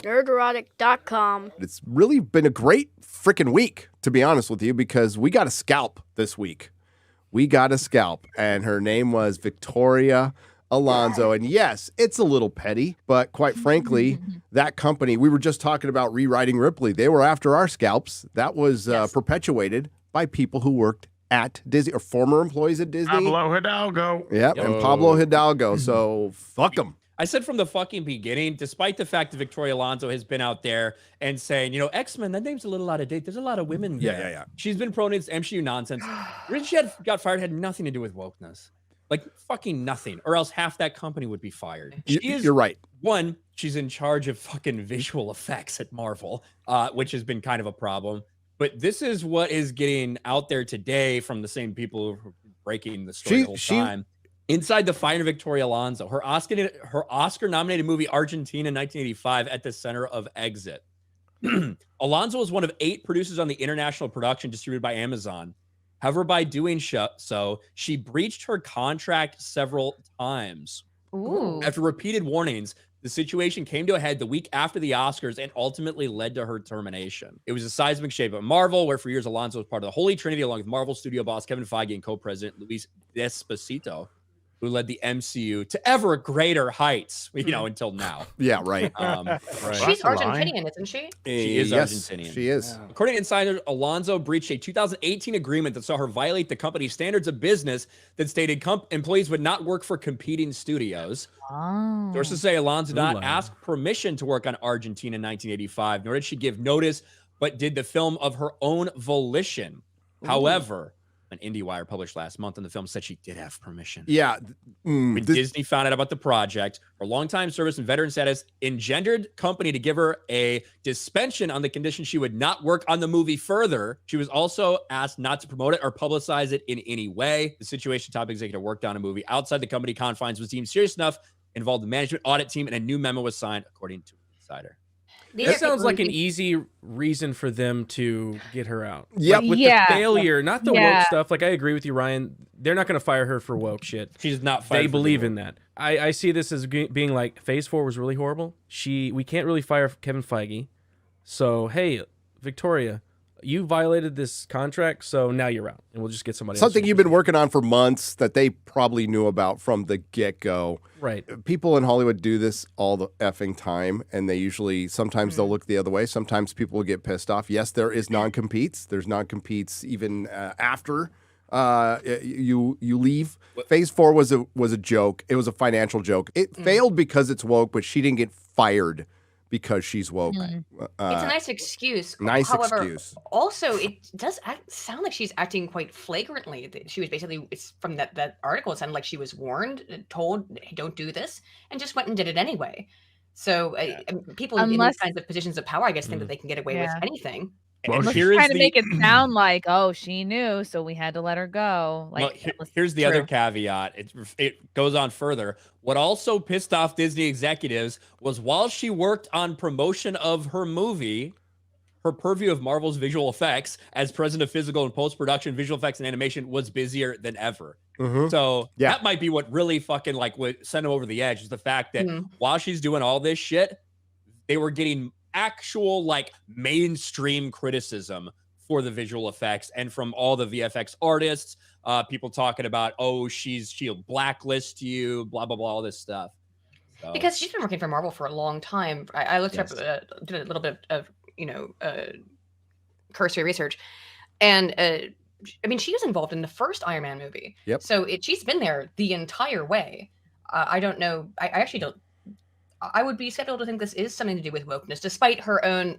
Nerdrotic.com. It's really been a great freaking week, to be honest with you, because we got a scalp this week. We got a scalp, and her name was Victoria Alonso. And yes, it's a little petty, but quite frankly, that company, we were just talking about rewriting Ripley. They were after our scalps. That was perpetuated by people who worked at Disney or former employees at Disney. Pablo Hidalgo. Yep, and Pablo Hidalgo. So fuck them. I said from the fucking beginning, despite the fact that Victoria Alonso has been out there and saying, you know, X-Men, that name's a little out of date. There's a lot of women there. Yeah. She's been prone to this MCU nonsense. The reason she got fired had nothing to do with wokeness. Like, fucking nothing. Or else half that company would be fired. You're right. One, she's in charge of fucking visual effects at Marvel, which has been kind of a problem. But this is what is getting out there today from the same people who are breaking the story the whole time. Inside the Fire Victoria Alonso, her Oscar-nominated movie Argentina 1985 at the center of Exit. Alonso was one of 8 producers on the international production distributed by Amazon. However, by doing so, she breached her contract several times. Ooh. After repeated warnings, the situation came to a head the week after the Oscars and ultimately led to her termination. It was a seismic shape at Marvel, where for years Alonso was part of the Holy Trinity along with Marvel studio boss Kevin Feige and co-president Luis Despacito, who led the MCU to ever greater heights, you know, until now. Yeah, right. She's Argentinian, isn't she? She is yes, Argentinian. She is. Yeah. According to Insider, Alonso breached a 2018 agreement that saw her violate the company's standards of business that stated employees would not work for competing studios. Oh. Sources say Alonso did not ask permission to work on Argentina in 1985, nor did she give notice, but did the film of her own volition. However, an IndieWire published last month on the film said she did have permission. Yeah. When Disney found out about the project, her longtime service and veteran status engendered company to give her a suspension on the condition she would not work on the movie further. She was also asked not to promote it or publicize it in any way. The situation top executive worked on a movie outside the company confines was deemed serious enough, involved the management audit team, and a new memo was signed, according to Insider. That sounds like an easy reason for them to get her out. Yep. Like with the failure, not the woke stuff. Like, I agree with you, Ryan. They're not going to fire her for woke shit. She's not fired. They believe in that. I see this as being like, Phase 4 was really horrible. We can't really fire Kevin Feige. So, hey, Victoria, you violated this contract, so now you're out. And we'll just get somebody else. Something you've been working on for months that they probably knew about from the get-go. Right. People in Hollywood do this all the effing time, and they usually, sometimes they'll look the other way. Sometimes people will get pissed off. Yes, there is non-competes. There's non-competes even after you leave. Phase 4 was a joke. It was a financial joke. It failed because it's woke, but she didn't get fired because she's woke. It's a nice excuse. However, excuse. Also, it does sound like she's acting quite flagrantly. She was basically, it's from that article, it sounded like she was warned, told, hey, don't do this, and just went and did it anyway. So people in these kinds of positions of power, I guess, think that they can get away with anything. Well, she's trying to make it sound like, oh, she knew, so we had to let her go. Like, here's the other caveat. It goes on further. What also pissed off Disney executives was while she worked on promotion of her movie, her purview of Marvel's visual effects as president of physical and post-production visual effects and animation was busier than ever. So that might be what really fucking would send them over the edge, is the fact that while she's doing all this shit, they were getting actual mainstream criticism for the visual effects and from all the VFX artists, people talking about, oh, she'll blacklist you, blah, blah, blah, all this stuff. So. Because she's been working for Marvel for a long time. I looked up, did a little bit of, cursory research. And I mean, she was involved in the first Iron Man movie. Yep. So she's been there the entire way. I don't know. I actually don't. I would be skeptical to think this is something to do with wokeness, despite her own,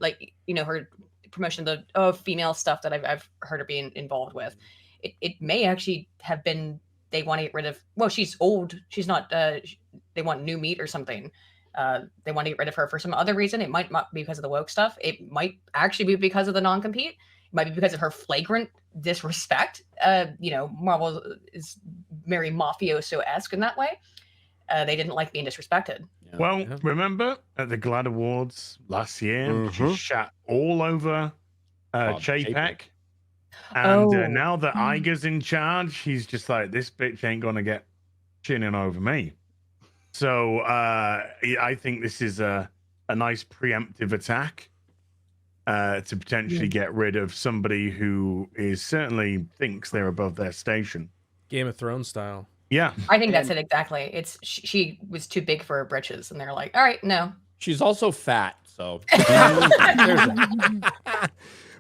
her promotion of female stuff that I've heard her being involved with. It may actually have been they want to get rid of. Well, she's old. She's not. They want new meat or something. They want to get rid of her for some other reason. It might not be because of the woke stuff. It might actually be because of the non-compete. It might be because of her flagrant disrespect. Marvel is very mafioso-esque in that way. They didn't like being disrespected. Well, remember at the GLAAD Awards last year, she shat all over Chapek. And now that Iger's in charge, he's just like, this bitch ain't going to get chinning over me. So I think this is a nice preemptive attack to potentially get rid of somebody who is certainly thinks they're above their station. Game of Thrones style. Yeah, I think that's it exactly. It's she was too big for her britches, and they're like, all right, no. She's also fat, so.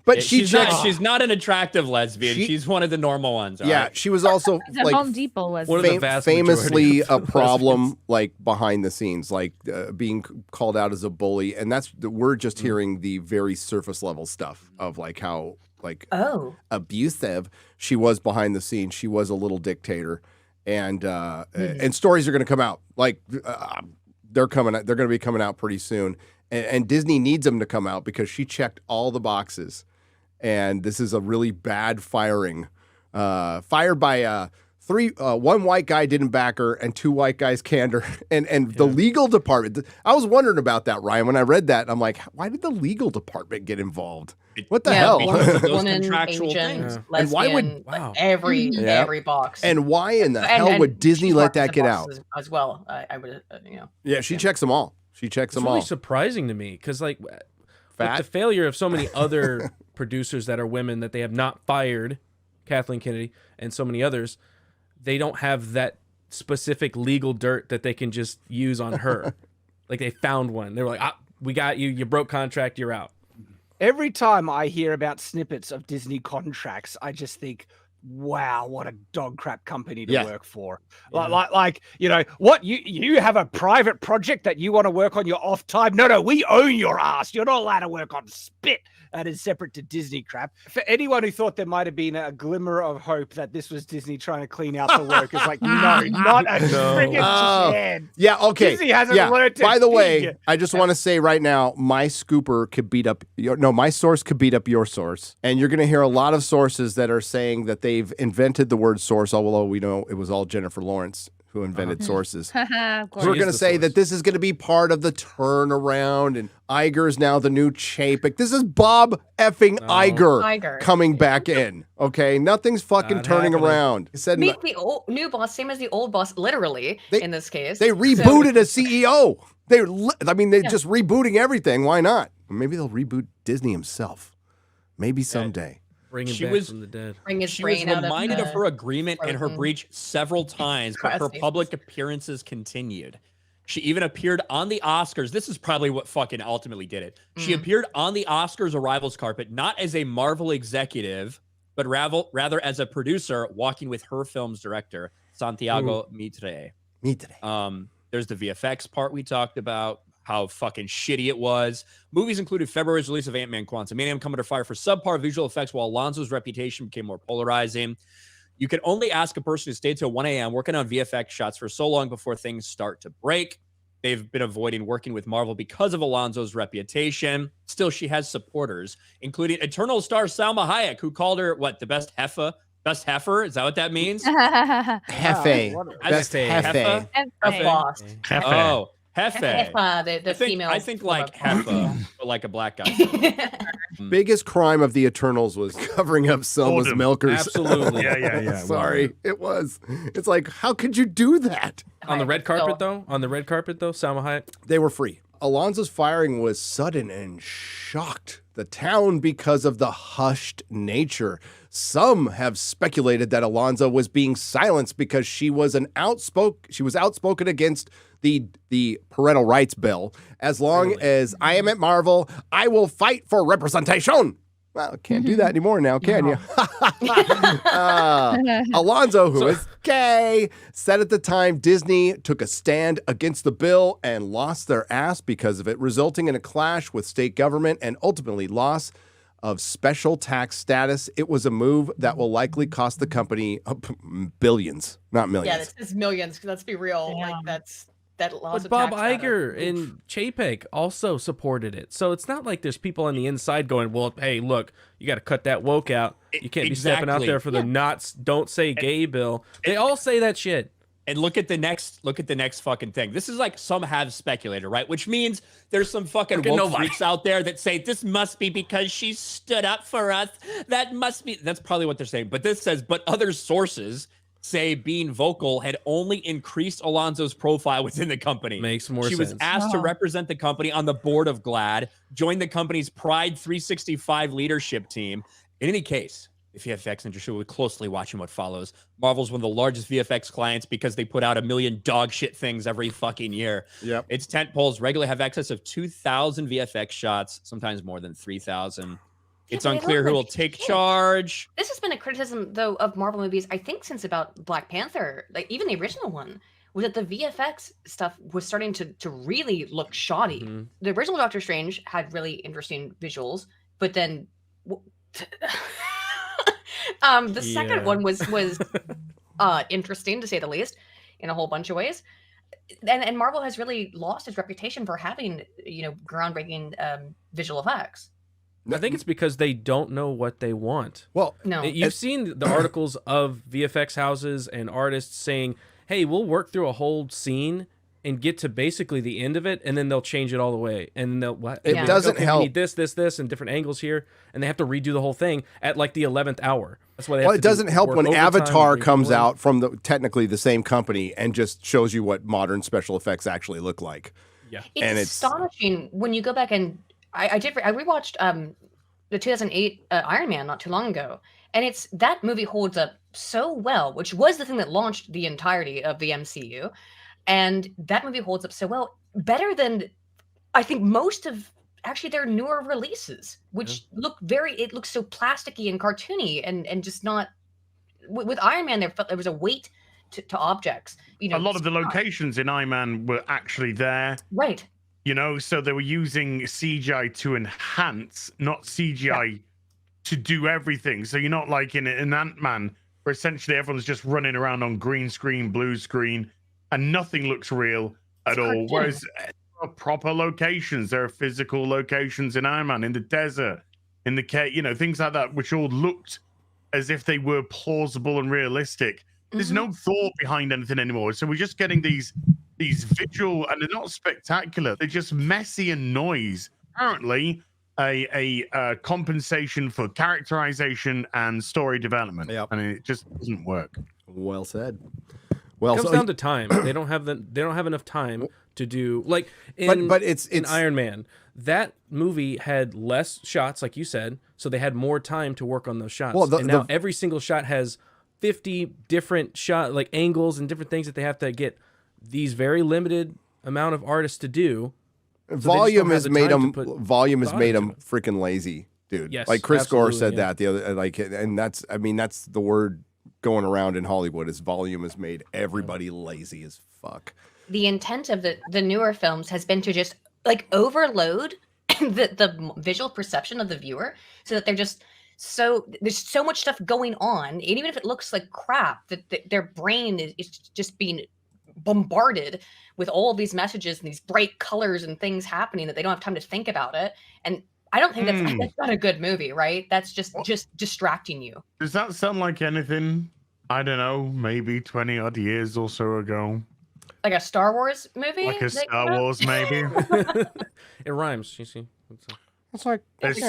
But she's not an attractive lesbian. She's one of the normal ones. Yeah, right? She was also like Home Depot lesbian. Famously a problem like behind the scenes, like being called out as a bully, and we're just hearing the very surface level stuff of like how abusive she was behind the scenes. She was a little dictator, and stories are going to come out. Like they're going to be coming out pretty soon, and Disney needs them to come out because she checked all the boxes. And this is a really bad firing. Fired by one white guy didn't back her, and 2 white guys canned her. And the legal department. I was wondering about that, Ryan. When I read that, I'm like, why did the legal department get involved? What the hell? Woman, Asian, lesbian, and why would every box? And why in the hell would Disney let that get out as well? I would, Yeah, she checks them all. She checks them all. It's really surprising to me because like with the failure of so many other producers that are women that they have not fired, Kathleen Kennedy and so many others, they don't have that specific legal dirt that they can just use on her. Like they found one. They were like, we got you. You broke contract. You're out. Every time I hear about snippets of Disney contracts, I just think, wow, what a dog crap company to work for. Like, you know, what you have a private project that you want to work on your off time? No, we own your ass. You're not allowed to work on spit. That is separate to Disney crap. For anyone who thought there might have been a glimmer of hope that this was Disney trying to clean out the work, it's like, no, not a freaking chance. Yeah, okay. Disney hasn't learned to By the way, I just want to say right now, my scooper could beat up my source could beat up your source. And you're going to hear a lot of sources that are saying that they've invented the word source, although we know it was all Jennifer Lawrence who invented sources. We're going to say that this is going to be part of the turnaround, and Iger's now the new Chapek. This is Bob effing Iger coming back in. Okay, nothing's fucking turning around. He said meet the new boss, same as the old boss, literally in this case. They rebooted a CEO. They're just rebooting everything. Why not? Maybe they'll reboot Disney himself. Maybe someday. Bring him back from the dead. She was reminded of her agreement and her breach several times, but her public appearances continued. She even appeared on the Oscars. This is probably what fucking ultimately did it. She appeared on the Oscars arrivals carpet, not as a Marvel executive, but rather as a producer walking with her film's director, Santiago Mitre. There's the VFX part we talked about, how fucking shitty it was. Movies included February's release of Ant-Man Quantumanium come under fire for subpar visual effects, while Alonso's reputation became more polarizing. You can only ask a person who stayed till 1 a.m. working on VFX shots for so long before things start to break. They've been avoiding working with Marvel because of Alonso's reputation. Still, she has supporters, including Eternal star Salma Hayek, who called her, the best heifer? Best heifer? Is that what that means? Hefe. Best hefe. Oh. Hefe. The female. I think like Hefe, but like a black guy. Biggest crime of the Eternals was covering up Selma's milkers. Absolutely. Yeah. Sorry, it was. It's like, how could you do that? On the red carpet, though? Salma Hayek? They were free. Alonso's firing was sudden and shocked the town because of the hushed nature. Some have speculated that Alonso was being silenced because she was outspoken against the parental rights bill. As long as I am at Marvel, I will fight for representation. Well, can't do that anymore now, can you? Alonso, who is gay, said at the time Disney took a stand against the bill and lost their ass because of it, resulting in a clash with state government and ultimately loss of special tax status. It was a move that will likely cost the company billions, not millions. Yeah, this is millions. Let's be real. Yeah. Like that loss But of Bob tax Iger status. and Chapek also supported it. So it's not like there's people on the inside going, well, hey, look, you got to cut that woke out. You can't be stepping out there for the don't say gay bill. They all say that shit. And look at the next fucking thing. This is like some have speculated, right? Which means there's some fucking woke freaks out there that say this must be because she stood up for us. That's probably what they're saying. But this says, but other sources say being vocal had only increased Alonso's profile within the company. Makes more She sense. was asked to represent the company on the board of GLAAD, join the company's Pride 365 leadership team. In any case, the VFX industry will be closely watching what follows. Marvel's one of the largest VFX clients because they put out 1 million dog shit things every fucking year. Yep. Its tent poles regularly have excess of 2,000 VFX shots, sometimes more than 3,000. It's unclear who will take charge. This has been a criticism, though, of Marvel movies, I think, since about Black Panther. Like, even the original one, was that the VFX stuff was starting to really look shoddy. Mm-hmm. The original Doctor Strange had really interesting visuals, but then the second one was interesting, to say the least, in a whole bunch of ways. And Marvel has really lost its reputation for having, groundbreaking visual effects. I think it's because they don't know what they want. Well, No. You've seen the articles of VFX houses and artists saying, hey, we'll work through a whole scene and get to basically the end of it, and then they'll change it all the way. And they'll It doesn't help. We need this, and different angles here, and they have to redo the whole thing at like the 11th hour. That's why they have Well, to it doesn't help work when overtime, Avatar comes redoing. out from technically the same company and just shows you what modern special effects actually look like. Yeah. And It's astonishing when you go back and I rewatched the 2008 Iron Man not too long ago, and that movie holds up so well, which was the thing that launched the entirety of the MCU, and that movie holds up so well, better than I think most of actually their newer releases, which it looks so plasticky and cartoony and just not. With Iron Man, there was a weight to objects. A lot of the locations in Iron Man were actually there. Right. So they were using CGI to enhance, not CGI to do everything. So you're not like in Ant-Man, where essentially everyone's just running around on green screen, blue screen, and nothing looks real at all. Whereas there are proper locations, there are physical locations in Iron Man, in the desert, in the cave, things like that, which all looked as if they were plausible and realistic. There's no thought behind anything anymore. So we're just getting these visual, and they're not spectacular. They're just messy and noise. Apparently, a compensation for characterization and story development. Yep. And it just doesn't work. Well said. It Well, comes down to time. They don't have enough time to do like but it's in Iron Man. That movie had less shots, like you said, so they had more time to work on those shots. Well, and now every single shot has 50 different angles and different things that they have to get these very limited amount of artists to do. So volume has made them freaking lazy, dude. Yes, like Chris Gore absolutely, said yeah. that the other, and that's the word going around in Hollywood is volume has made everybody lazy as fuck. The intent of the newer films has been to just overload the visual perception of the viewer, so that they're just there's so much stuff going on, and even if it looks like crap, that their brain is just being bombarded with all of these messages and these bright colors and things happening that they don't have time to think about it. And I don't think that's not a good movie, right? That's just distracting you. Does that sound like anything? I don't know, maybe 20 odd years or so ago. Like a Star Wars movie? Like a Star Wars, maybe. It rhymes, you see. It's like There's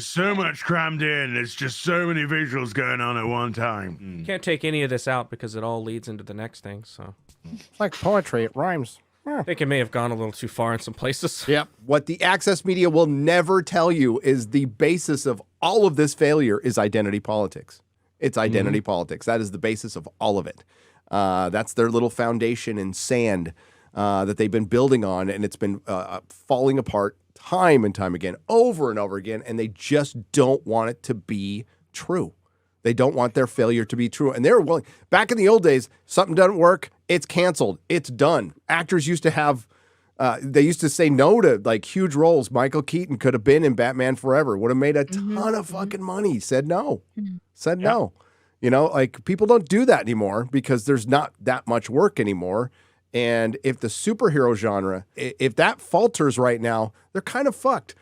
so much crammed in. There's just so many visuals going on at one time. Can't take any of this out because it all leads into the next thing. So it's like poetry. It rhymes. I think it may have gone a little too far in some places. Yep. What the access media will never tell you is the basis of all of this failure is identity politics. It's identity politics. That is the basis of all of it. That's their little foundation in sand that they've been building on, and it's been falling apart time and time again, over and over again, and they just don't want it to be true. They don't want their failure to be true. And they're willing. Back in the old days, something doesn't work, it's canceled. It's done. Actors used to have, they used to say no to huge roles. Michael Keaton could have been in Batman Forever, would have made a ton of fucking money. Said no. Said no. People don't do that anymore because there's not that much work anymore. And if the superhero genre, if that falters right now, they're kind of fucked.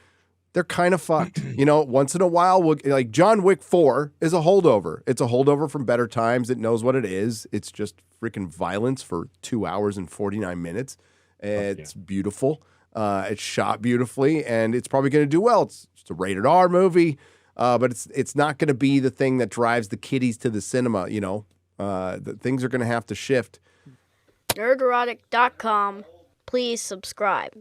They're kind of fucked. Once in a while, like John Wick 4 is a holdover. It's a holdover from better times. It knows what it is. It's just freaking violence for 2 hours and 49 minutes. It's beautiful. It's shot beautifully, and it's probably going to do well. It's a rated R movie, but it's not going to be the thing that drives the kiddies to the cinema, Things are going to have to shift. Nerdrotic.com. Please subscribe.